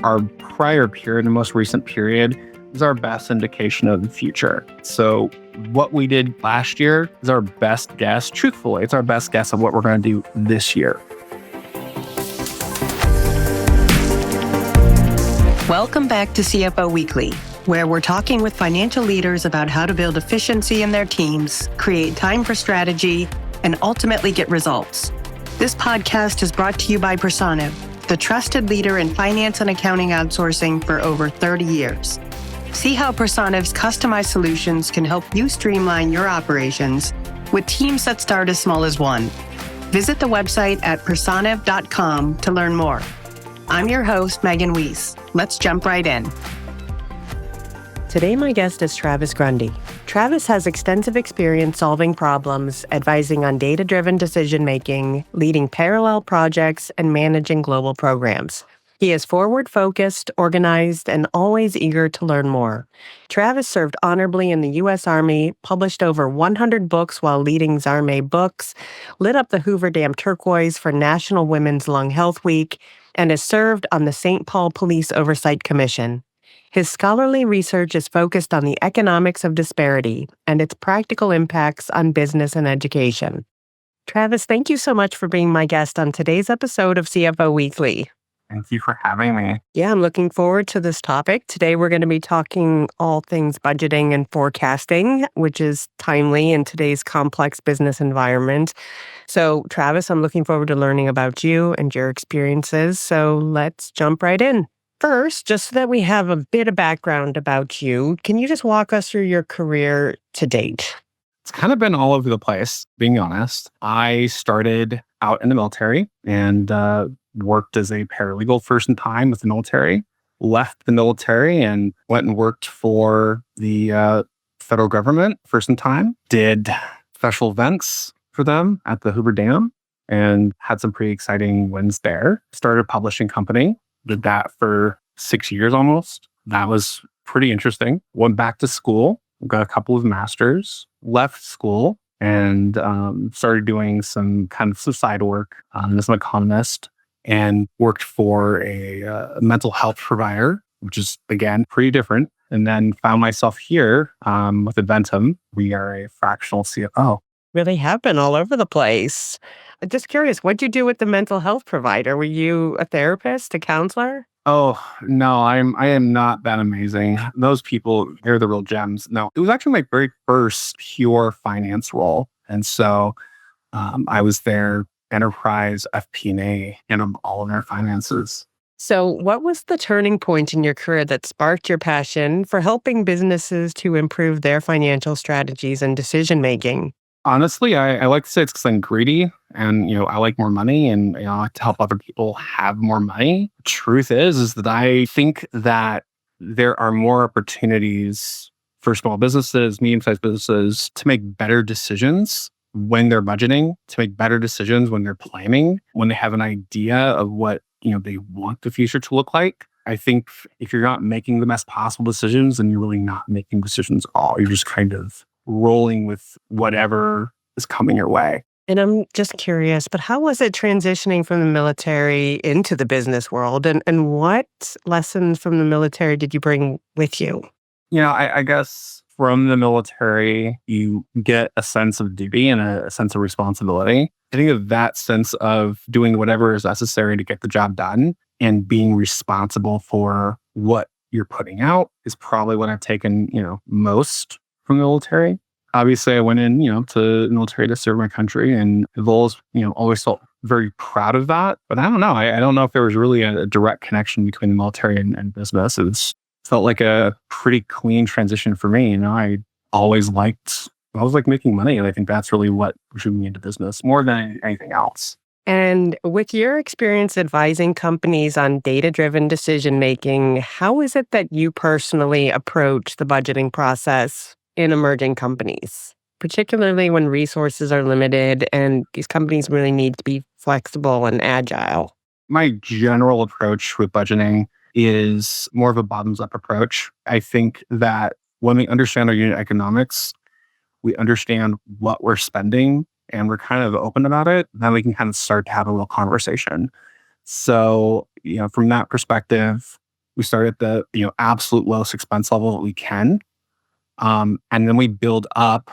our prior period, the most recent period, is our best indication of the future. So what we did last year is our best guess. Truthfully, it's our best guess of what we're going to do this year. Welcome back to CFO Weekly, where we're talking with financial leaders about how to build efficiency in their teams, create time for strategy, and ultimately get results. This podcast is brought to you by Personiv, the trusted leader in finance and accounting outsourcing for over 30 years. See how Personiv's customized solutions can help you streamline your operations with teams that start as small as one. Visit the website at personiv.com to learn more. I'm your host, Megan Weis. Let's jump right in. Today, my guest is Travis Grundy. Travis has extensive experience solving problems, advising on data-driven decision-making, leading parallel projects, and managing global programs. He is forward-focused, organized, and always eager to learn more. Travis served honorably in the U.S. Army, published over 100 books while leading Zharmae Books, lit up the Hoover Dam turquoise for National Women's Lung Health Week, and has served on the St. Paul Police Oversight Commission. His scholarly research is focused on the economics of disparity and its practical impacts on business and education. Travis, thank you so much for being my guest on today's episode of CFO Weekly. Thank you for having me. Yeah, I'm looking forward to this topic. Today, we're going to be talking all things budgeting and forecasting, which is timely in today's complex business environment. So, Travis, I'm looking forward to learning about you and your experiences. So let's jump right in. First, just so that we have a bit of background about you, can you just walk us through your career to date? It's kind of been all over the place, being honest. I started out in the military and worked as a paralegal first in time with the military, left the military and went and worked for the federal government first in time, did special events for them at the Hoover Dam and had some pretty exciting wins there. Started a publishing company, did that for 6 years almost. That was pretty interesting. Went back to school, got a couple of masters, left school and started doing some kind of side work as an economist and worked for a mental health provider, which is, again, pretty different. And then found myself here with Adventum. We are a fractional CFO. Really have been all over the place. I'm just curious, what'd you do with the mental health provider? Were you a therapist, a counselor? Oh, no, I am not that amazing. Those people, they're the real gems. No, it was actually my very first pure finance role. And so I was their enterprise FP&A and all of their finances. So what was the turning point in your career that sparked your passion for helping businesses to improve their financial strategies and decision-making? Honestly, I like to say it's because I'm greedy and, I like more money and, I like to help other people have more money. Truth is that I think that there are more opportunities for small businesses, medium-sized businesses to make better decisions when they're budgeting, to make better decisions when they're planning, when they have an idea of what, they want the future to look like. I think if you're not making the best possible decisions, then you're really not making decisions at all. You're just kind of rolling with whatever is coming your way. And I'm just curious, but how was it transitioning from the military into the business world? And what lessons from the military did you bring with you? I guess from the military, you get a sense of duty and a sense of responsibility. I think that sense of doing whatever is necessary to get the job done and being responsible for what you're putting out is probably what I've taken, most from the military. Obviously, I went in, to the military to serve my country, and I've always felt very proud of that. But I don't know. I don't know if there was really a direct connection between the military and business. It felt like a pretty clean transition for me. I always liked making money, and I think that's really what drew me into business more than anything else. And with your experience advising companies on data-driven decision-making, how is it that you personally approach the budgeting process in emerging companies, particularly when resources are limited and these companies really need to be flexible and agile? My general approach with budgeting is more of a bottoms-up approach. I think that when we understand our unit economics, we understand what we're spending and we're kind of open about it, then we can kind of start to have a real conversation. So, from that perspective, We start at the absolute lowest expense level that we can, and then we build up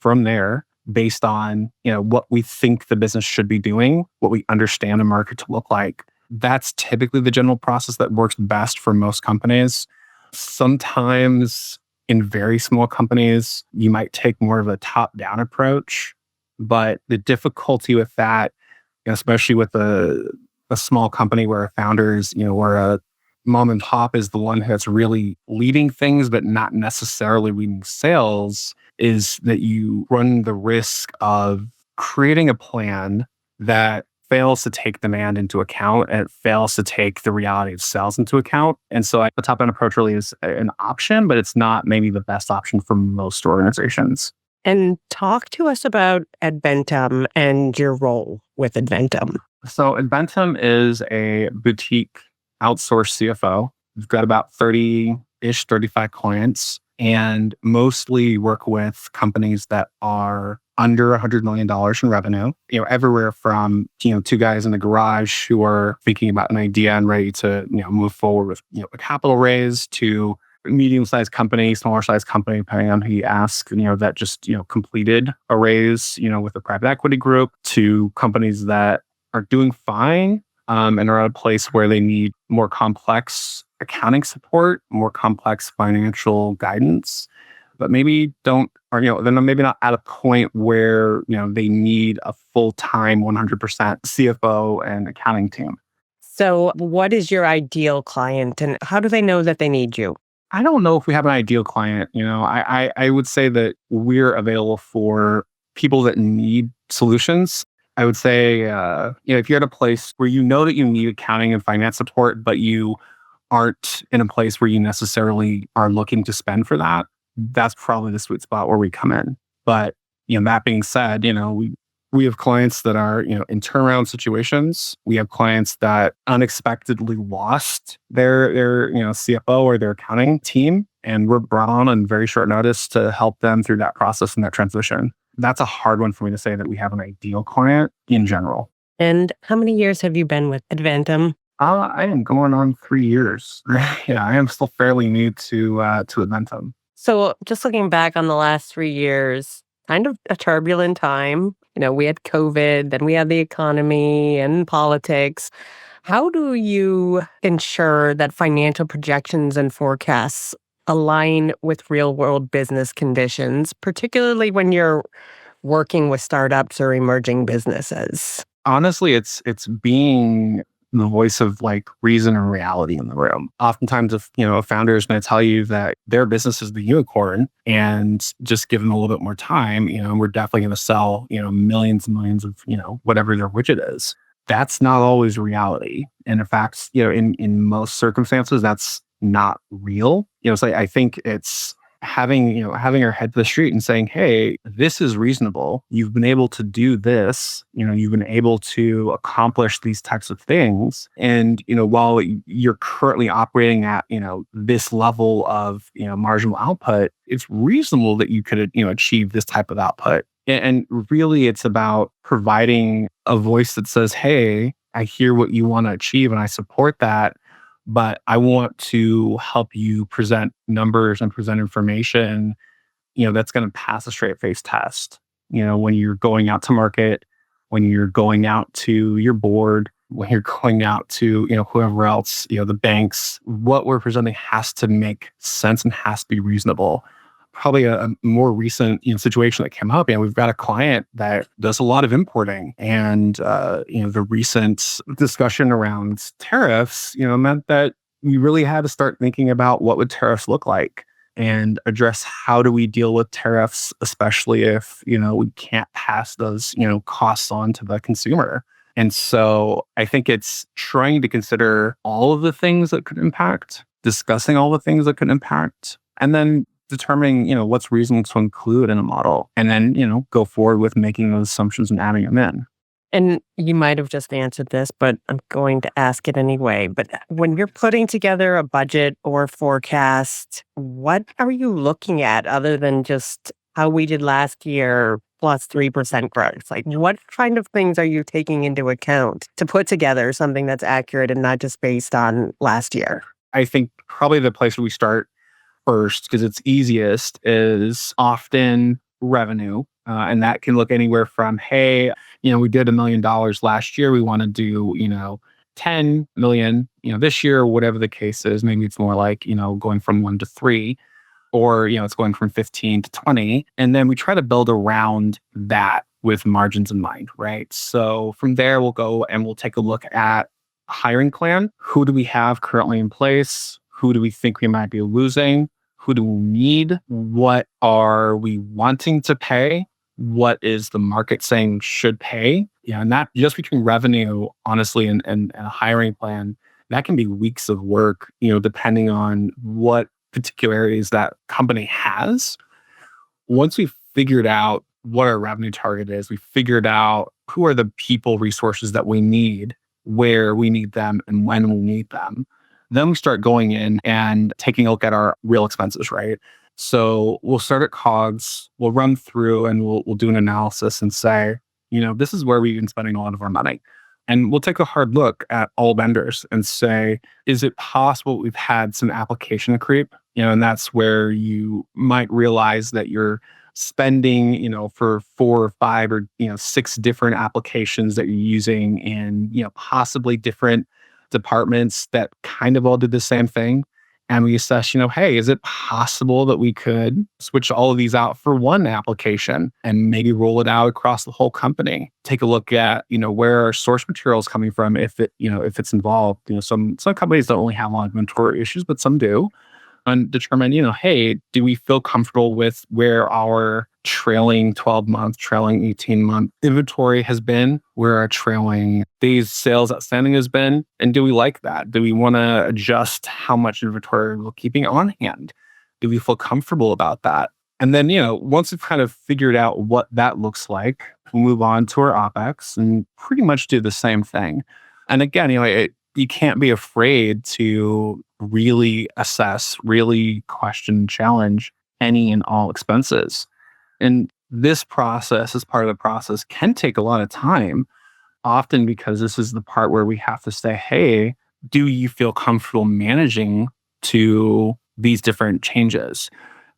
from there based on what we think the business should be doing, what we understand the market to look like. That's typically the general process that works best for most companies. Sometimes in very small companies, you might take more of a top-down approach, but the difficulty with that, especially with a small company where a founder's, where a mom and pop is the one that's really leading things, but not necessarily leading sales, is that you run the risk of creating a plan that fails to take demand into account and it fails to take the reality of sales into account. And so the top-down approach really is an option, but it's not maybe the best option for most organizations. And talk to us about Adventum and your role with Adventum. So Adventum is a boutique outsourced CFO. We've got about 30-ish, 35 clients, and mostly work with companies that are under $100 million in revenue, everywhere from, two guys in the garage who are thinking about an idea and ready to, move forward with, a capital raise, to medium-sized company, smaller-sized company, depending on who you ask, that just, completed a raise, with a private equity group, to companies that are doing fine, and are at a place where they need more complex accounting support, more complex financial guidance, but maybe they're maybe not at a point where, they need a full-time 100% CFO and accounting team. So what is your ideal client and how do they know that they need you? I don't know if we have an ideal client. I would say that we're available for people that need solutions. I would say, if you're at a place where that you need accounting and finance support, but you aren't in a place where you necessarily are looking to spend for that, that's probably the sweet spot where we come in. But, that being said, we have clients that are, in turnaround situations. We have clients that unexpectedly lost their CFO or their accounting team, and we're brought on very short notice to help them through that process and that transition. That's a hard one for me to say that we have an ideal client in general. And how many years have you been with Adventum? I am going on 3 years. Yeah, I am still fairly new to Adventum. So just looking back on the last 3 years, kind of a turbulent time. We had COVID, then we had the economy and politics. How do you ensure that financial projections and forecasts align with real world business conditions, particularly when you're working with startups or emerging businesses? Honestly, it's being the voice of reason and reality in the room. Oftentimes, if a founder is going to tell you that their business is the unicorn, and just give them a little bit more time, we're definitely going to sell millions and millions of whatever their widget is. That's not always reality, and in fact, in most circumstances, that's not real. So I think it's having our head to the street and saying, hey, this is reasonable. You've been able to do this, you've been able to accomplish these types of things. And, while you're currently operating at, this level of, marginal output, it's reasonable that you could, achieve this type of output. And really it's about providing a voice that says, hey, I hear what you want to achieve and I support that. But I want to help you present numbers and present information, that's going to pass a straight face test. When you're going out to market, when you're going out to your board, when you're going out to, whoever else, the banks, what we're presenting has to make sense and has to be reasonable. Probably a more recent situation that came up, and we've got a client that does a lot of importing, and the recent discussion around tariffs, meant that we really had to start thinking about what would tariffs look like and address how do we deal with tariffs, especially if we can't pass those costs on to the consumer. And so I think it's trying to consider all of the things that could impact, discussing all the things that could impact, and then determining, what's reasonable to include in a model, and then, go forward with making those assumptions and adding them in. And you might have just answered this, but I'm going to ask it anyway. But when you're putting together a budget or forecast, what are you looking at other than just how we did last year plus 3% growth? What kind of things are you taking into account to put together something that's accurate and not just based on last year? I think probably the place where we start first, because it's easiest, is often revenue. And that can look anywhere from, hey, we did $1 million last year. We want to do, 10 million, this year, whatever the case is. Maybe it's more like, going from 1 to 3, or, it's going from 15 to 20. And then we try to build around that with margins in mind, right? So from there, we'll go and we'll take a look at a hiring plan. Who do we have currently in place? Who do we think we might be losing? Who do we need? What are we wanting to pay? What is the market saying should pay? Yeah, and that just between revenue, honestly, and a hiring plan, that can be weeks of work, depending on what particularities that company has. Once we've figured out what our revenue target is, we figured out who are the people resources that we need, where we need them, and when we need them. Then we start going in and taking a look at our real expenses, right? So we'll start at COGS, we'll run through and we'll do an analysis and say, this is where we've been spending a lot of our money. And we'll take a hard look at all vendors and say, is it possible we've had some application creep? And that's where you might realize that you're spending, for 4 or 5 or, 6 different applications that you're using in, possibly different departments that kind of all did the same thing. And we assess, hey, is it possible that we could switch all of these out for one application and maybe roll it out across the whole company? Take a look at, where our source material is coming from, if it's involved. Some companies don't really have a lot of inventory issues, but some do. And determine, hey, do we feel comfortable with where our trailing 12-month, trailing 18-month inventory has been, where our trailing days sales outstanding has been? And do we like that? Do we want to adjust how much inventory we're keeping on hand? Do we feel comfortable about that? And then, once we've kind of figured out what that looks like, we'll move on to our OpEx and pretty much do the same thing. And again, you can't be afraid to really assess, really question, challenge any and all expenses. And this process, as part of the process, can take a lot of time, often because this is the part where we have to say, hey, do you feel comfortable managing to these different changes?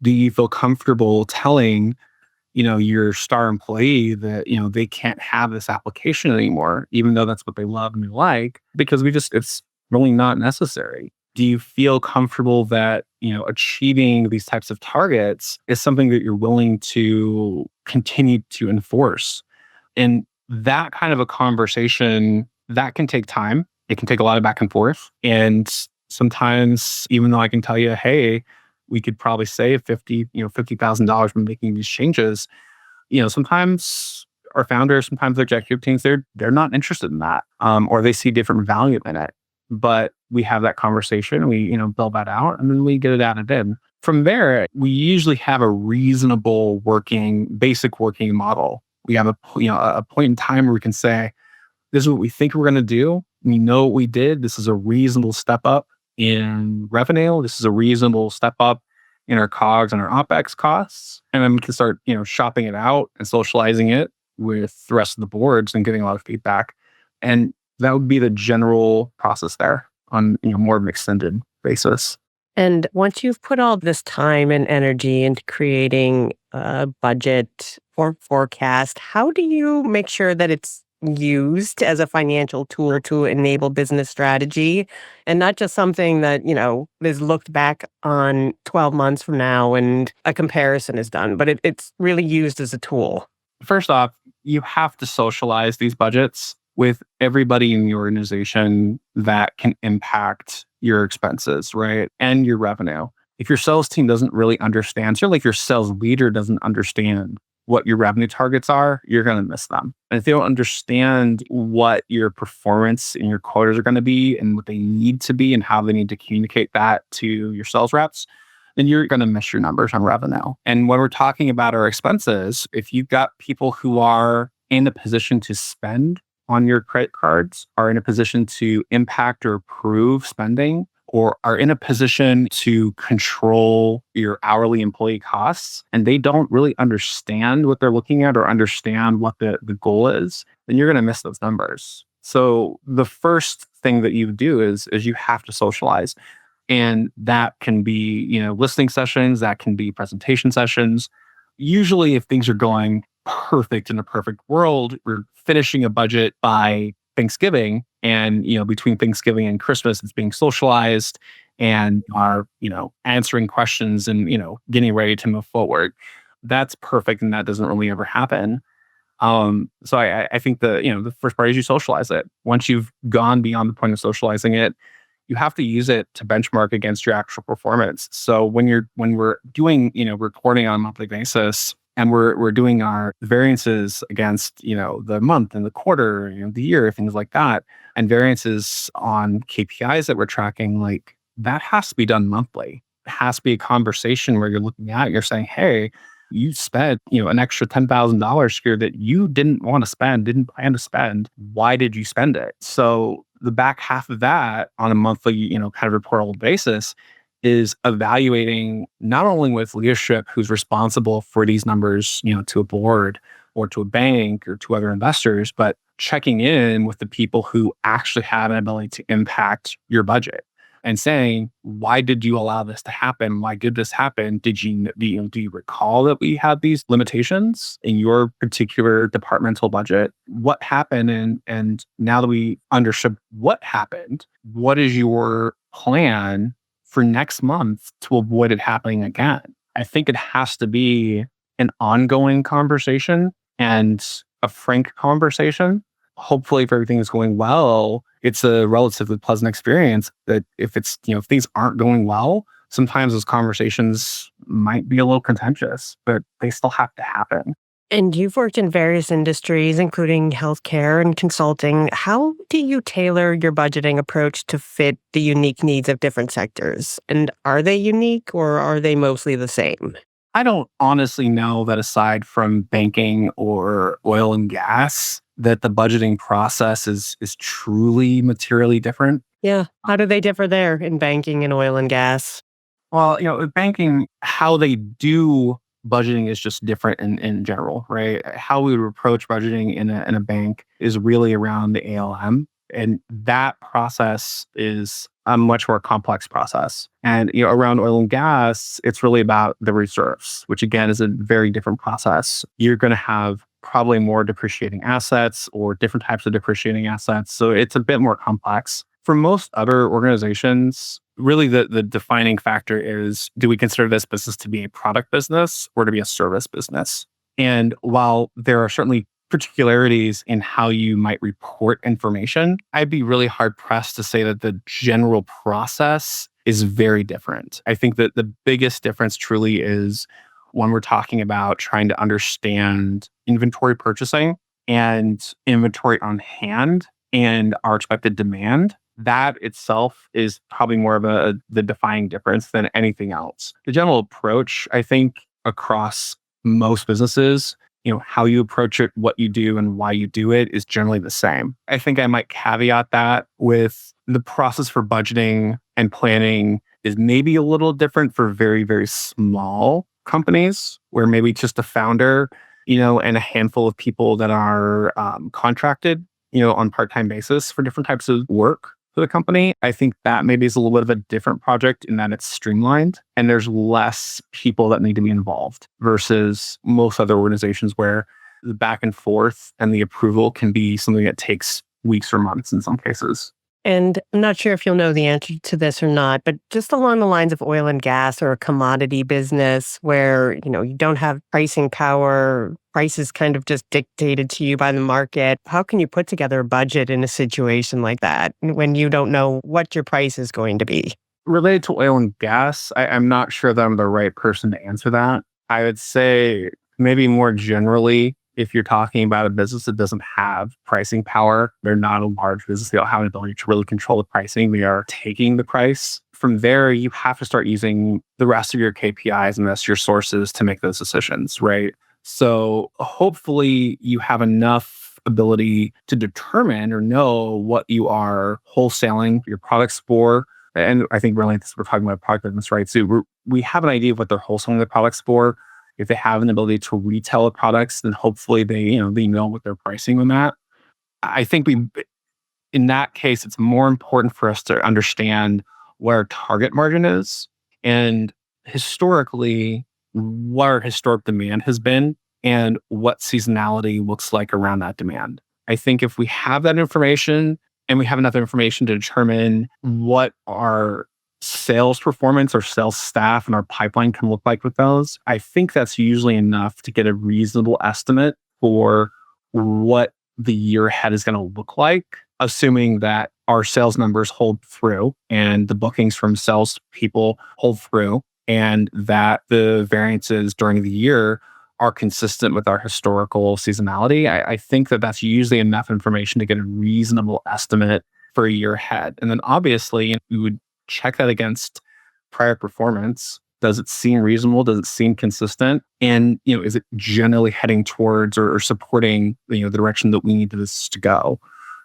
Do you feel comfortable telling your star employee that, they can't have this application anymore, even though that's what they love and they like, because it's really not necessary? Do you feel comfortable that, achieving these types of targets is something that you're willing to continue to enforce? And that kind of a conversation, that can take time. It can take a lot of back and forth. And sometimes, even though I can tell you, hey, we could probably save $50,000 from making these changes, sometimes our founders, sometimes their executive teams, they're not interested in that, or they see different value in it. But we have that conversation, we build that out, and then we get it added in. From there, we usually have a reasonable basic working model. We have a point in time where we can say, this is what we think we're going to do. We know what we did. This is a reasonable step up in revenue. This is a reasonable step up in our COGS and our OpEx costs. And then we can start, shopping it out and socializing it with the rest of the boards and getting a lot of feedback. And that would be the general process there on, more of an extended basis. And once you've put all this time and energy into creating a budget or forecast, how do you make sure that it's used as a financial tool to enable business strategy and not just something that, is looked back on 12 months from now and a comparison is done, but it's really used as a tool? First off, you have to socialize these budgets with everybody in the organization that can impact your expenses, right? And your revenue. If your sales team doesn't really understand, certainly if your sales leader doesn't understand what your revenue targets are, you're going to miss them. And if they don't understand what your performance and your quotas are going to be and what they need to be and how they need to communicate that to your sales reps, then you're going to miss your numbers on revenue. And when we're talking about our expenses, if you've got people who are in a position to spend on your credit cards, are in a position to impact or approve spending, or are in a position to control your hourly employee costs, and they don't really understand what they're looking at or understand what the goal is, then you're going to miss those numbers. So the first thing that you do is you have to socialize. And that can be, listening sessions, that can be presentation sessions. Usually, if things are going perfect in a perfect world, we're finishing a budget by Thanksgiving. And, between Thanksgiving and Christmas, it's being socialized and are, answering questions and, getting ready to move forward. That's perfect. And that doesn't really ever happen. So I think the first part is you socialize it. Once you've gone beyond the point of socializing it, you have to use it to benchmark against your actual performance. So when we're doing, reporting on a monthly basis and we're doing our variances against, the month and the quarter, the year, things like that, and variances on KPIs that we're tracking, like that has to be done monthly. It has to be a conversation where you're looking at, you're saying, hey, you spent, an extra $10,000 here that you didn't want to spend, didn't plan to spend. Why did you spend it? So the back half of that on a monthly, kind of reportable basis is evaluating not only with leadership who's responsible for these numbers, to a board or to a bank or to other investors, but checking in with the people who actually have an ability to impact your budget and saying, why did you allow this to happen? Why did this happen? Do you recall that we had these limitations in your particular departmental budget? What happened? And now that we understood what happened, what is your plan for next month to avoid it happening again? I think it has to be an ongoing conversation and a frank conversation. Hopefully, if everything is going well, it's a relatively pleasant experience. That if things aren't going well, sometimes those conversations might be a little contentious, but they still have to happen. And you've worked in various industries, including healthcare and consulting. How do you tailor your budgeting approach to fit the unique needs of different sectors? And are they unique or are they mostly the same? I don't honestly know that aside from banking or oil and gas, that the budgeting process is truly materially different. Yeah. How do they differ there in banking and oil and gas? Well, with banking, how they do budgeting is just different in general, right? How we would approach budgeting in a bank is really around the ALM. And that process is a much more complex process. And around oil and gas, it's really about the reserves, which again is a very different process. You're going to have probably more depreciating assets or different types of depreciating assets. So it's a bit more complex. For most other organizations, really the defining factor is, do we consider this business to be a product business or to be a service business? And while there are certainly particularities in how you might report information, I'd be really hard pressed to say that the general process is very different. I think that the biggest difference truly is when we're talking about trying to understand inventory purchasing and inventory on hand and our expected demand. That itself is probably more of the defining difference than anything else. The general approach, I think, across most businesses, how you approach it, what you do, and why you do it is generally the same. I think I might caveat that with the process for budgeting and planning is maybe a little different for very, very small companies where maybe just a founder, and a handful of people that are contracted, on part-time basis for different types of work for the company. I think that maybe is a little bit of a different project in that it's streamlined and there's less people that need to be involved versus most other organizations where the back and forth and the approval can be something that takes weeks or months in some cases. And I'm not sure if you'll know the answer to this or not, but just along the lines of oil and gas or a commodity business where, you don't have pricing power, prices kind of just dictated to you by the market. How can you put together a budget in a situation like that when you don't know what your price is going to be? Related to oil and gas, I'm not sure that I'm the right person to answer that. I would say maybe more generally, if you're talking about a business that doesn't have pricing power, they're not a large business, they don't have an ability to really control the pricing, they are taking the price. From there, you have to start using the rest of your KPIs and the rest of your sources to make those decisions, right? So hopefully you have enough ability to determine or know what you are wholesaling your products for. And I think really we're talking about product business, right? So we have an idea of what they're wholesaling the products for. If they have an ability to retail the products, then hopefully they know what they're pricing on that. I think in that case, it's more important for us to understand what our target margin is, and historically, what our historic demand has been and what seasonality looks like around that demand. I think if we have that information and we have enough information to determine what our sales performance or sales staff and our pipeline can look like with those, I think that's usually enough to get a reasonable estimate for what the year ahead is going to look like, assuming that our sales numbers hold through and the bookings from sales people hold through and that the variances during the year are consistent with our historical seasonality. I think that that's usually enough information to get a reasonable estimate for a year ahead. And then obviously we would check that against prior performance. Does it seem reasonable? Does it seem consistent? And, is it generally heading towards or supporting, the direction that we need this to go?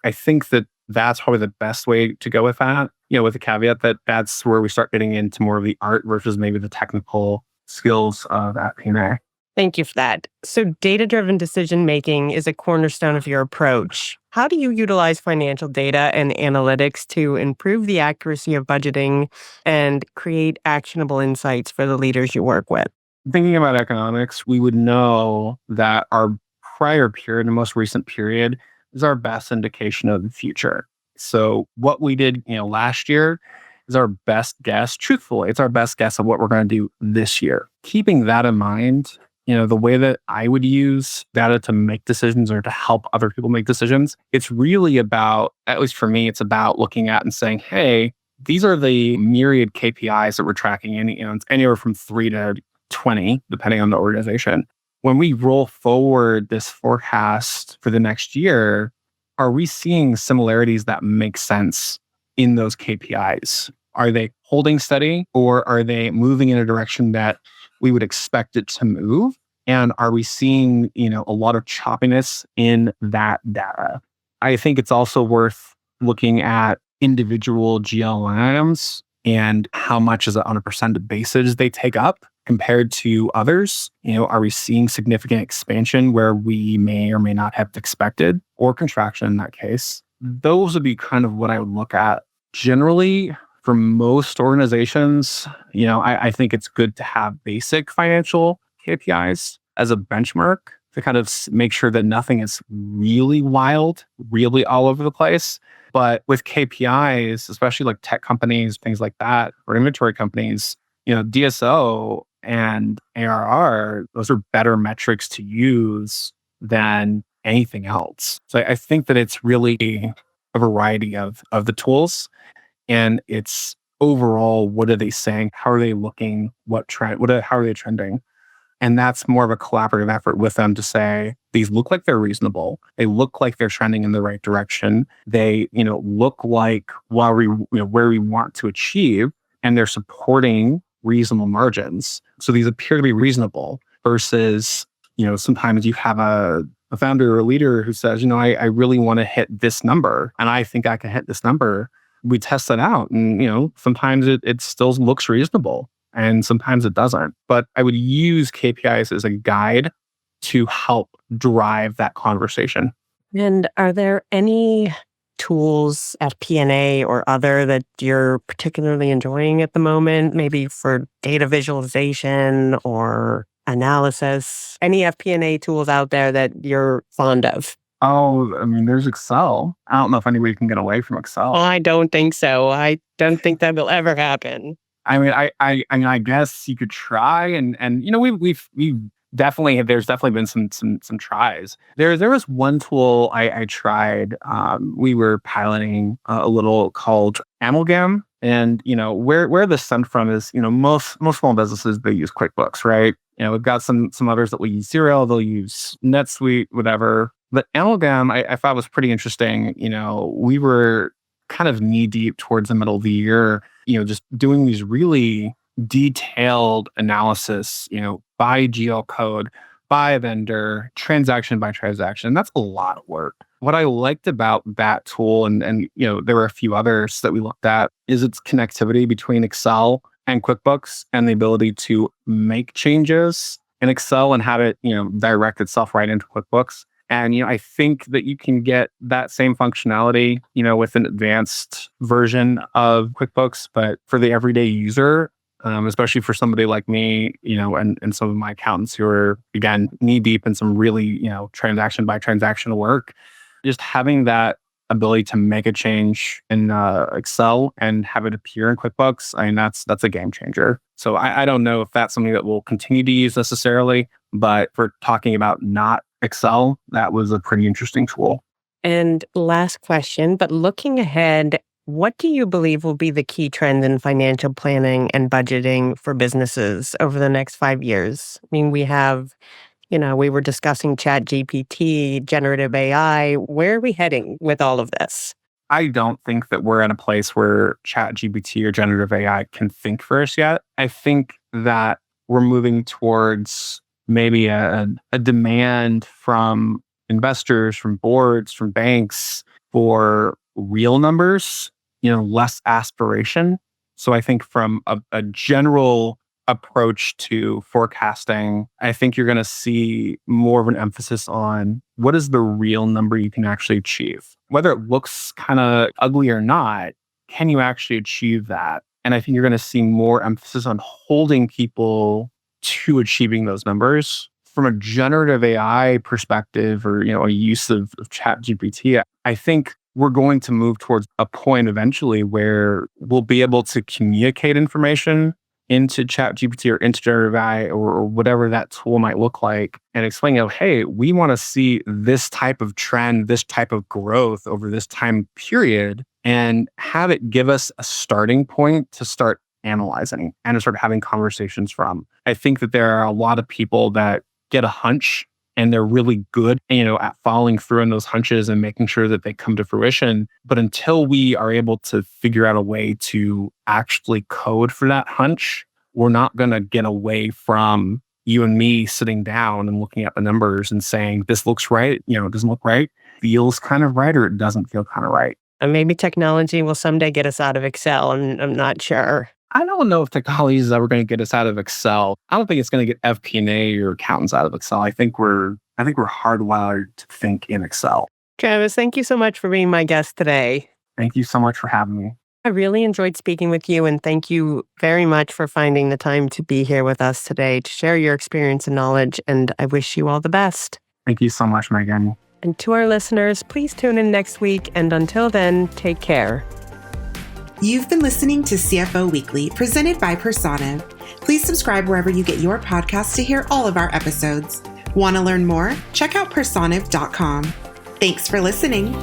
I think that that's probably the best way to go with that, with the caveat that that's where we start getting into more of the art versus maybe the technical skills of FP&A. Thank you for that. So data-driven decision-making is a cornerstone of your approach. How do you utilize financial data and analytics to improve the accuracy of budgeting and create actionable insights for the leaders you work with? Thinking about economics, we would know that our prior period, the most recent period, is our best indication of the future. So what we did, last year is our best guess. Truthfully, it's our best guess of what we're going to do this year. Keeping that in mind, the way that I would use data to make decisions or to help other people make decisions, it's really about, at least for me, it's about looking at and saying, hey, these are the myriad KPIs that we're tracking. And, it's anywhere from 3 to 20, depending on the organization. When we roll forward this forecast for the next year, are we seeing similarities that make sense in those KPIs? Are they holding steady or are they moving in a direction that we would expect it to move? And are we seeing, a lot of choppiness in that data? I think it's also worth looking at individual GL line items and how much is it on a percent basis they take up compared to others. Are we seeing significant expansion where we may or may not have expected, or contraction in that case? Those would be kind of what I would look at. Generally, for most organizations, I think it's good to have basic financial KPIs as a benchmark to kind of make sure that nothing is really wild, really all over the place. But with KPIs, especially like tech companies, things like that, or inventory companies, DSO and ARR, those are better metrics to use than anything else. So I think that it's really a variety of the tools. And it's overall, what are they saying? How are they looking? How are they trending? And that's more of a collaborative effort with them to say, these look like they're reasonable. They look like they're trending in the right direction. They, look like where we want to achieve, and they're supporting reasonable margins. So these appear to be reasonable versus, sometimes you have a founder or a leader who says, I really want to hit this number and I think I can hit this number. We test that out and, sometimes it still looks reasonable and sometimes it doesn't. But I would use KPIs as a guide to help drive that conversation. And are there any tools at FP&A or other that you're particularly enjoying at the moment, maybe for data visualization or analysis? Any FP&A tools out there that you're fond of? Oh, there's Excel. I don't know if anybody can get away from Excel. I don't think so. I don't think that will ever happen. I guess you could try, and we've definitely, there's definitely been some tries. There was one tool I tried. We were piloting a little called Amalgam, and where this stemmed from is most small businesses, they use QuickBooks, right? We've got some others that will use Xero, they'll use NetSuite, whatever. But Amalgam, I thought was pretty interesting. We were kind of knee deep towards the middle of the year, just doing these really detailed analysis, by GL code, by vendor, transaction by transaction. That's a lot of work. What I liked about that tool, and there were a few others that we looked at, is its connectivity between Excel and QuickBooks and the ability to make changes in Excel and have it, direct itself right into QuickBooks. And, I think that you can get that same functionality, with an advanced version of QuickBooks, but for the everyday user, especially for somebody like me, and some of my accountants who are, again, knee deep in some really, transaction by transaction work, just having that ability to make a change in Excel and have it appear in QuickBooks, I mean, that's a game changer. So I don't know if that's something that we'll continue to use necessarily, but for talking about not Excel, that was a pretty interesting tool. And last question, but looking ahead, what do you believe will be the key trends in financial planning and budgeting for businesses over the next 5 years? I mean, we have, we were discussing Chat GPT, generative AI. Where are we heading with all of this? I don't think that we're at a place where Chat GPT or generative AI can think for us yet. I think that we're moving towards maybe a demand from investors, from boards, from banks for real numbers, less aspiration. So I think from a general approach to forecasting, I think you're going to see more of an emphasis on what is the real number you can actually achieve. Whether it looks kind of ugly or not, can you actually achieve that? And I think you're going to see more emphasis on holding people to achieving those numbers. From a generative AI perspective or, a use of Chat GPT, I think we're going to move towards a point eventually where we'll be able to communicate information into Chat GPT or into generative AI or whatever that tool might look like and explain, hey, we want to see this type of trend, this type of growth over this time period, and have it give us a starting point to start analyzing and to start having conversations from. I think that there are a lot of people that get a hunch and they're really good, at following through on those hunches and making sure that they come to fruition. But until we are able to figure out a way to actually code for that hunch, we're not going to get away from you and me sitting down and looking at the numbers and saying, this looks right, it doesn't look right, feels kind of right, or it doesn't feel kind of right. And maybe technology will someday get us out of Excel. I'm not sure. I don't know if technology is ever going to get us out of Excel. I don't think it's going to get FP&A or accountants out of Excel. I think we're hardwired to think in Excel. Travis, thank you so much for being my guest today. Thank you so much for having me. I really enjoyed speaking with you, and thank you very much for finding the time to be here with us today to share your experience and knowledge, and I wish you all the best. Thank you so much, Megan. And to our listeners, please tune in next week, and until then, take care. You've been listening to CFO Weekly, presented by Personiv. Please subscribe wherever you get your podcasts to hear all of our episodes. Want to learn more? Check out personiv.com. Thanks for listening.